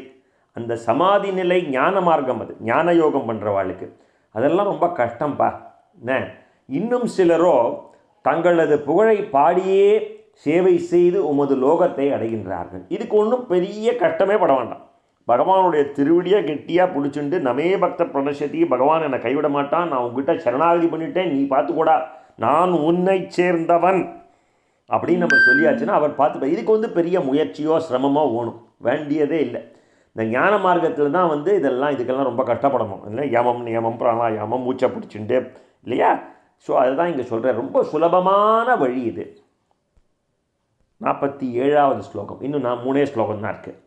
S1: அந்த சமாதி நிலை ஞான மார்க்கம். அது ஞான யோகம் பண்ணுறவாளுக்கு அதெல்லாம் ரொம்ப கஷ்டம்ப்பா. இன்னும் சிலரோ தங்களது புகழை பாடியே சேவை செய்து உமது லோகத்தை அடைகின்றார்கள். இதுக்கு ஒன்றும் பெரிய கஷ்டமே பட வேண்டாம். பகவானுடைய திருவடியை கெட்டியாக பிடிச்சிண்டு நமே பக்த பிரணசதி, பகவான் என்னை கைவிட மாட்டான், நான் உங்ககிட்ட சரணாகதி பண்ணிட்டேன், நீ பார்த்துக்கூடா, நான் உன்னை சேர்ந்தவன் அப்படின்னு நம்ம சொல்லியாச்சுன்னா அவர் பார்த்துப்பா. இதுக்கு வந்து பெரிய முயற்சியோ சிரமமோ ஓணும் வேண்டியதே இல்லை. இந்த ஞான மார்க்கத்தில் தான் வந்து இதுக்கெல்லாம் ரொம்ப கஷ்டப்படணும் இல்லை? யமம், நியமம், பிராணாயாமம், மூச்சை பிடிச்சுட்டு இல்லையா? ஸோ அதுதான் இங்கே சொல்கிறேன். ரொம்ப சுலபமான வழி இது. 47வது ஸ்லோகம். இன்னும் 3 ஸ்லோகம் தான் இருக்குது.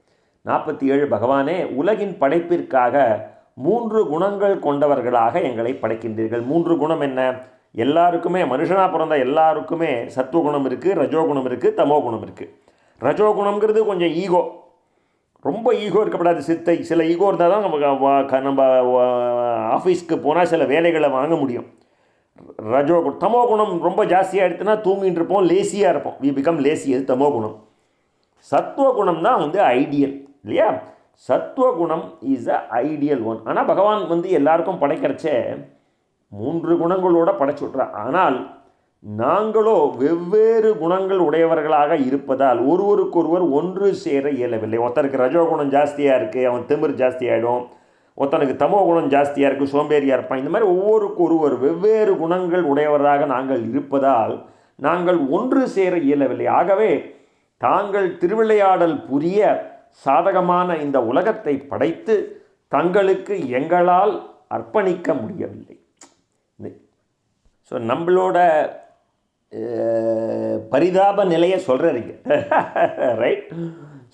S1: 47. பகவானே, உலகின் படைப்பிற்காக 3 குணங்கள் கொண்டவர்களாக எங்களை படைக்கின்றீர்கள். 3 குணம் என்ன? எல்லாருக்குமே, மனுஷனாக பிறந்த எல்லாருக்குமே சத்துவகுணம் இருக்குது, ரஜோகுணம் இருக்குது, தமோகுணம் இருக்குது. ரஜோகுணம்ங்கிறது கொஞ்சம் ஈகோ, ரொம்ப ஈகோ இருக்கப்படாது. சில ஈகோ இருந்தால் தான் நம்ம ஆஃபீஸ்க்கு போனால் சில வேலைகளை வாங்க முடியும். ரஜோகுணம். தமோகுணம் ரொம்ப ஜாஸ்தியாக எடுத்துனா தூங்கிட்டு இருப்போம், லேசியாக இருப்போம், வி பிகம் லேசி. அது தமோகுணம். சத்துவகுணம் தான் வந்து ஐடியல் இல்லையா? சத்துவகுணம் இஸ் அ ஐடியல் ஒன். ஆனால் பகவான் வந்து எல்லாருக்கும் படைக்கிறச்சே 3 குணங்களோட படைச்சு விட்றார். ஆனால் நாங்களோ வெவ்வேறு குணங்கள் உடையவர்களாக இருப்பதால் ஒருவருக்கொருவர் ஒன்று சேர இயலவில்லை. ஒருத்தருக்கு ரஜோகுணம் ஜாஸ்தியாக இருக்குது, அவன் திமிர் ஜாஸ்தியாகிடும். ஒருத்தனுக்கு தமோ குணம் ஜாஸ்தியாக இருக்குது, சோம்பேறியாக இருப்பான். இந்த மாதிரி ஒவ்வொருவருக்கொருவர் வெவ்வேறு குணங்கள் உடையவராக நாங்கள் இருப்பதால் நாங்கள் ஒன்று சேர இயலவில்லை. ஆகவே தாங்கள் திருவிளையாடல் புரிய சாதகமான இந்த உலகத்தை படைத்து தங்களுக்கு எங்களால் அர்ப்பணிக்க முடியவில்லை. ஸோ நம்மளோட பரிதாப நிலையை சொல்கிறீங்க, ரைட்?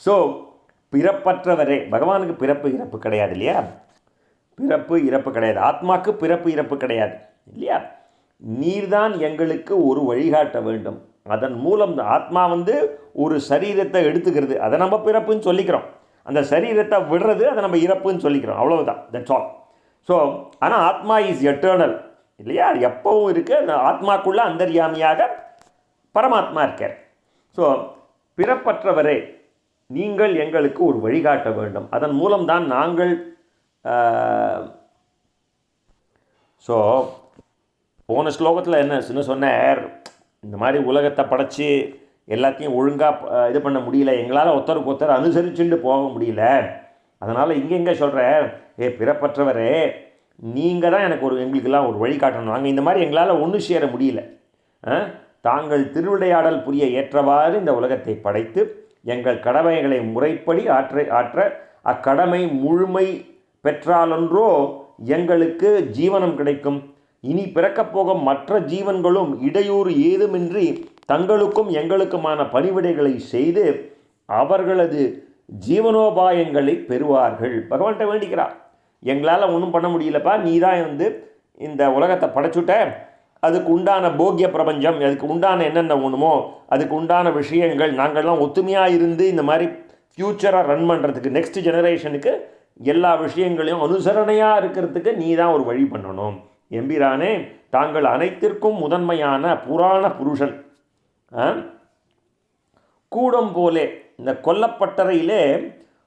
S1: ஸோ பிறப்பற்றவரே, பகவானுக்கு பிறப்பு இறப்பு கிடையாது இல்லையா? பிறப்பு இறப்பு கிடையாது. ஆத்மாவுக்கு பிறப்பு இறப்பு கிடையாது இல்லையா? நீர்தான் எங்களுக்கு ஒரு வழிகாட்ட வேண்டும். அதன் மூலம் ஆத்மா வந்து ஒரு சரீரத்தை எடுத்துக்கிறது, அதை நம்ம பிறப்புன்னு சொல்லிக்கிறோம். அந்த சரீரத்தை விடுறது, அதை நம்ம இறப்புன்னு சொல்லிக்கிறோம். அவ்வளவுதான், தட்ஸ் ஆல். ஸோ ஆனால் ஆத்மா இஸ் எட்டர்னல் இல்லையா? அது எப்பவும் இருக்குது. அந்த ஆத்மாக்குள்ளே அந்தர்யாமியாக பரமாத்மா இருக்கார். ஸோ பிறப்பற்றவரே, நீங்கள் எங்களுக்கு ஒரு வழிகாட்ட வேண்டும். அதன் மூலம்தான் நாங்கள் ஸோ போன ஸ்லோகத்தில் என்ன சொன்னார்? இந்த மாதிரி உலகத்தை படைச்சி எல்லாத்தையும் ஒழுங்காக இது பண்ண முடியல, எங்களால் ஒருத்தருக்கு ஒருத்தர் அனுசரிச்சுட்டு போக முடியல. அதனால் இங்கே சொல்கிறேன், பிறப்பற்றவரே, நீங்கள் தான் எங்களுக்கெல்லாம் ஒரு வழிகாட்டணும். நாங்கள் இந்த மாதிரி எங்களால் ஒன்று சேர முடியல. தாங்கள் திருவிளையாடல் புரிய ஏற்றவாறு இந்த உலகத்தை படைத்து எங்கள் கடமைகளை முறைப்படி ஆற்ற அக்கடமை முழுமை பெற்றாலொன்றோ எங்களுக்கு ஜீவனம் கிடைக்கும். இனி பிறக்கப் போகும் மற்ற ஜீவன்களும் இடையூறு ஏதுமின்றி தங்களுக்கும் எங்களுக்குமான பணிவிடைகளை செய்து அவர்களது ஜீவனோபாயங்களை பெறுவார்கள். பகவான்கிட்ட வேண்டிக்கிறார், எங்களால் ஒன்றும் பண்ண முடியலப்பா, நீ தான் வந்து இந்த உலகத்தை படைச்சுட்ட, அதுக்கு உண்டான போக்கிய பிரபஞ்சம், அதுக்கு உண்டான என்னென்ன ஒன்றுமோ அதுக்கு உண்டான விஷயங்கள், நாங்கள்லாம் ஒத்துமையாக இருந்து இந்த மாதிரி ஃப்யூச்சராக ரன் பண்ணுறதுக்கு, நெக்ஸ்ட் ஜெனரேஷனுக்கு எல்லா விஷயங்களையும் அனுசரணையாக இருக்கிறதுக்கு நீ தான் ஒரு வழி பண்ணணும். எம்பிரானே, தாங்கள் அனைத்திற்கும் முதன்மையான புராண புருஷன். கூடம் போலே, இந்த கொல்லப்பட்டறையிலே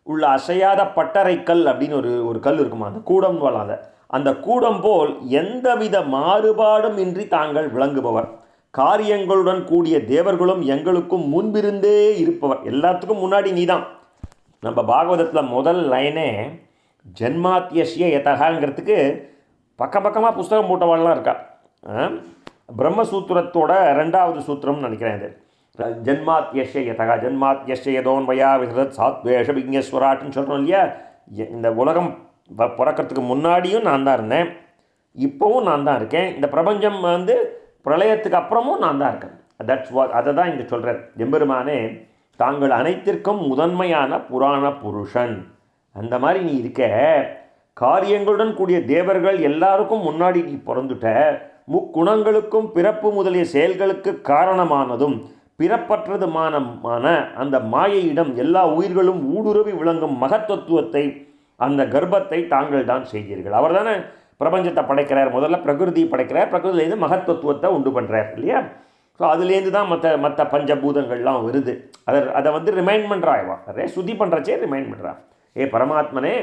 S1: உள்ள அசையாத பட்டறைக்கல் அப்படின்னு ஒரு கல் இருக்குமா, அந்த கூடம் போலாத அந்த கூடம் போல் எந்தவித மாறுபாடும் இன்றி தாங்கள் விளங்குபவர். காரியங்களுடன் கூடிய தேவர்களும் எங்களுக்கும் முன்பிருந்தே இருப்பவர். எல்லாத்துக்கும் முன்னாடி நீதான். நம்ம பாகவதத்தில் முதல் லைனே ஜென்மாத்தியசிய யதகாங்கிறதுக்கு பக்கமாக புஸ்தகம் போட்டவாள்லாம் இருக்கா. பிரம்மசூத்திரத்தோட 2வது சூத்திரம்னு நினைக்கிறேன் இது. ஜென்மாத்தியசிய யதகா, ஜென்மாத்தியசிய யதோன்வயா விஹதத் சாத்வேஷ விக்னேஸ்வராட்னு சொல்கிறோம் இல்லையா. இந்த உலகம் பிறக்கிறதுக்கு முன்னாடியும் நான் தான் இருந்தேன், இப்போவும் நான் தான் இருக்கேன், இந்த பிரபஞ்சம் பிரளயத்துக்கு அப்புறமும் நான் தான் இருக்கேன். அதை தான் இங்கே சொல்கிறேன். எம்பெருமானே, தாங்கள் அனைத்திற்கும் முதன்மையான புராண புருஷன். அந்த மாதிரி நீ இருக்க. காரியங்களுடன் கூடிய தேவர்கள் எல்லாருக்கும் முன்னாடி நீ பிறந்துட்ட. முக்குணங்களுக்கும் பிறப்பு முதலிய செயல்களுக்கு காரணமானதும் பிறப்பற்றதுமான அந்த மாயையிடம் எல்லா உயிர்களும் ஊடுருவி விளங்கும் மகத்தத்துவத்தை, அந்த கர்ப்பத்தை தாங்கள் தான் செய்தீர்கள். அவர் தானே பிரபஞ்சத்தை படைக்கிறார். முதல்ல பிரகிருதி படைக்கிறார், பிரகிருதிலேருந்து மகத்தத்துவத்தை உண்டு பண்ணுறார் இல்லையா. ஸோ அதுலேருந்து தான் மற்ற பஞ்சபூதங்கள்லாம் வருது. அதை ரிமைண்ட் பண்ணுறாய்வா, நிறைய சுத்தி பண்ணுறச்சே ரிமைண்ட் பண்ணுறா. ஏ பரமாத்மனே,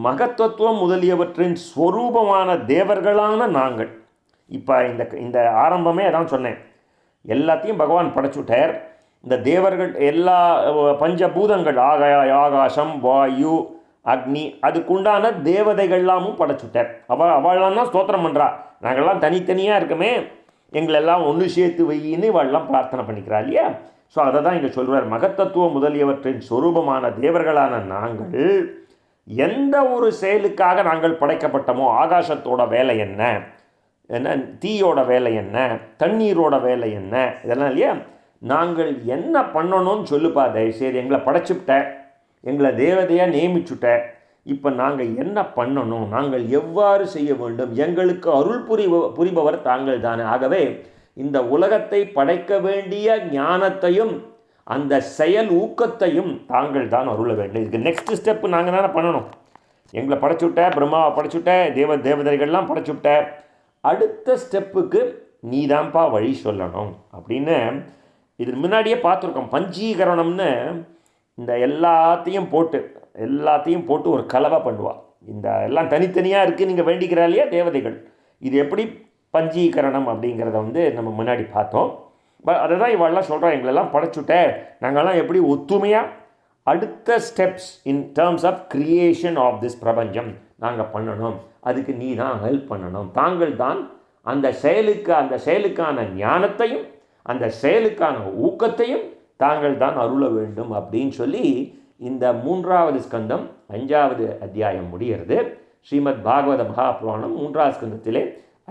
S1: மகத்தத்துவம் முதலியவற்றின் ஸ்வரூபமான தேவர்களான நாங்கள். இப்போ இந்த ஆரம்பமே அதான் சொன்னேன். எல்லாத்தையும் பகவான் படைச்சுட்டார். இந்த தேவர்கள் எல்லா பஞ்சபூதங்கள், ஆகாசம், வாயு, அக்னி, அதுக்குண்டான தேவதைகள்லாமும் படைச்சுட்டார். அவள்லாம் தான் ஸ்தோத்திரம் பண்ணுறா. நாங்கள்லாம் தனித்தனியாக இருக்கமே, எங்களெல்லாம் ஒன்று சேர்த்து வையின்னு இவள்லாம் பிரார்த்தனை பண்ணிக்கிறா இல்லையா. ஸோ அதை தான் இங்கே சொல்கிறார். மகத்தத்துவம் முதலியவற்றின் சொரூபமான தேவர்களான நாங்கள் எந்த ஒரு செயலுக்காக நாங்கள் படைக்கப்பட்டோமோ, ஆகாசத்தோட வேலை என்ன, தீயோட வேலை என்ன, தண்ணீரோட வேலை என்ன, இதெல்லாம் இல்லையா. நாங்கள் என்ன பண்ணணும்னு சொல்லுப்பா தயவுசெய்து. எங்களை படைச்சுட்ட, எங்களை தேவதையாக நியமிச்சுட்ட. இப்போ நாங்கள் என்ன பண்ணணும், நாங்கள் எவ்வாறு செய்ய வேண்டும், எங்களுக்கு அருள் புரிபவர் தாங்கள் தானே. ஆகவே இந்த உலகத்தை படைக்க வேண்டிய ஞானத்தையும் அந்த செயல் ஊக்கத்தையும் தாங்கள் தான் அருள வேண்டும். இதுக்கு நெக்ஸ்ட் ஸ்டெப்பு நாங்கள் தானே பண்ணணும். எங்களை படைச்சுட்ட, பிரம்மாவை படைச்சுட்ட, தேவதைகள்லாம் படைச்சுட்ட, அடுத்த ஸ்டெப்புக்கு நீ தான்ப்பா வழி சொல்லணும் அப்படின்னு இது முன்னாடியே பார்த்துருக்கோம். பஞ்சீகரணம்னு இந்த எல்லாத்தையும் போட்டு ஒரு கலவை பண்ணுவாள். இந்த எல்லாம் தனித்தனியாக இருக்குது, நீங்கள் வேண்டிக்கிறா இல்லையா தேவதைகள். இது எப்படி பஞ்சீகரணம் அப்படிங்கிறத நம்ம முன்னாடி பார்த்தோம். அதை தான் இவெல்லாம் சொல்கிறோம். எங்களெல்லாம் படைச்சுட்ட, நாங்கள்லாம் எப்படி ஒத்துமையாக அடுத்த steps in terms of creation of this பிரபஞ்சம் நாங்கள் பண்ணணும். அதுக்கு நீ தான் ஹெல்ப் பண்ணணும். தாங்கள் தான் அந்த செயலுக்கான ஞானத்தையும் அந்த செயலுக்கான ஊக்கத்தையும் தாங்கள் தான் அருள வேண்டும் அப்படின்னு சொல்லி இந்த 3வது ஸ்கந்தம் 5வது அத்தியாயம் முடிகிறது. ஸ்ரீமத் பாகவத மகாபுராணம் 3வது ஸ்கந்தத்திலே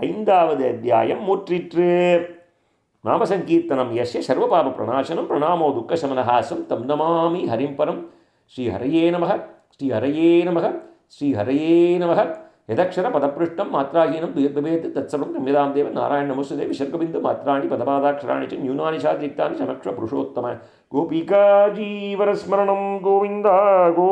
S1: 5வது அத்தியாயம் முற்றிற்று. நாமசங்கீர்த்தனம் யஸ்ய சர்வபாப பிரணாசனம் பிரணாமோ துக்கசமனஹாசம் தம் நமாமி ஹரிம்பரம். ஸ்ரீஹரையே நமக, ஸ்ரீஹரையே நமக, ஸ்ரீஹரையே நமக. यदक्षर पदपृष्ठं मात्राहीनं द्वयद्भवेत् तत्सर्वं गम्यतां देव नारायण नमोस्तुते विसर्गबिन्दु मात्राणि पदपादाक्षराणि च न्यूनानि चातिरिक्तानि समक्ष पुरुषोत्तम. गोपिका जीवनस्मरणं गोविन्द गो